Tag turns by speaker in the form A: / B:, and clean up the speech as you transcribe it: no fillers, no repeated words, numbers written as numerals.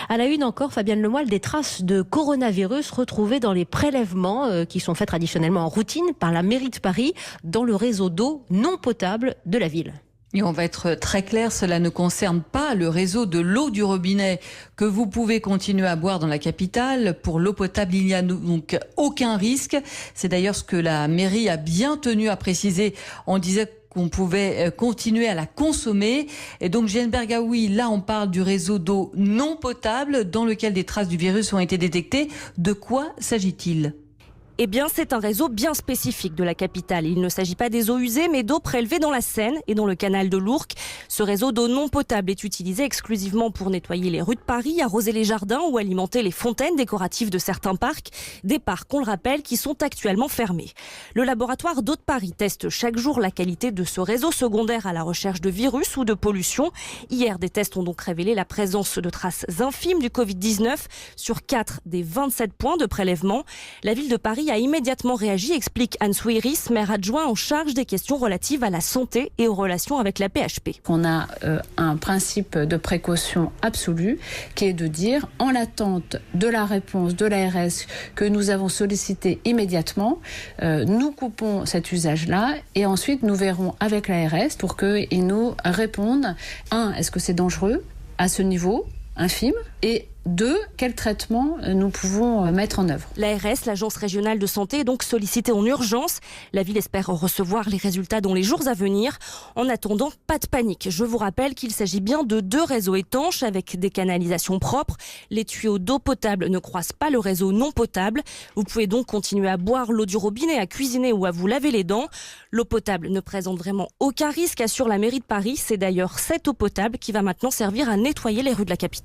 A: À la une encore, Fabienne Lemoyle, des traces de coronavirus retrouvées dans les prélèvements qui sont faits traditionnellement en routine par la mairie de Paris dans le réseau d'eau non potable de la ville.
B: Et on va être très clair, cela ne concerne pas le réseau de l'eau du robinet que vous pouvez continuer à boire dans la capitale. Pour l'eau potable, il n'y a donc aucun risque. C'est d'ailleurs ce que la mairie a bien tenu à préciser. On disait qu'on pouvait continuer à la consommer. Et donc, Jeanne Bergaoui, là, on parle du réseau d'eau non potable dans lequel des traces du virus ont été détectées. De quoi s'agit-il ?
C: Eh bien, c'est un réseau bien spécifique de la capitale. Il ne s'agit pas des eaux usées, mais d'eau prélevée dans la Seine et dans le canal de l'Ourcq. Ce réseau d'eau non potable est utilisé exclusivement pour nettoyer les rues de Paris, arroser les jardins ou alimenter les fontaines décoratives de certains parcs. Des parcs, on le rappelle, qui sont actuellement fermés. Le laboratoire d'eau de Paris teste chaque jour la qualité de ce réseau secondaire à la recherche de virus ou de pollution. Hier, des tests ont donc révélé la présence de traces infimes du Covid-19 sur 4 des 27 points de prélèvement. La ville de Paris a immédiatement réagi, explique Anne Souiris, maire adjoint en charge des questions relatives à la santé et aux relations avec la PHP.
D: On a un principe de précaution absolue qui est de dire, en l'attente de la réponse de l'ARS que nous avons sollicité immédiatement, nous coupons cet usage-là et ensuite nous verrons avec l'ARS pour qu'ils nous répondent. 1, est-ce que c'est dangereux à ce niveau infime ? Et 2, quel traitement nous pouvons mettre en œuvre.
C: L'ARS, l'Agence régionale de santé, est donc sollicitée en urgence. La ville espère recevoir les résultats dans les jours à venir. En attendant, pas de panique. Je vous rappelle qu'il s'agit bien de 2 réseaux étanches avec des canalisations propres. Les tuyaux d'eau potable ne croisent pas le réseau non potable. Vous pouvez donc continuer à boire l'eau du robinet, à cuisiner ou à vous laver les dents. L'eau potable ne présente vraiment aucun risque, assure la mairie de Paris. C'est d'ailleurs cette eau potable qui va maintenant servir à nettoyer les rues de la capitale.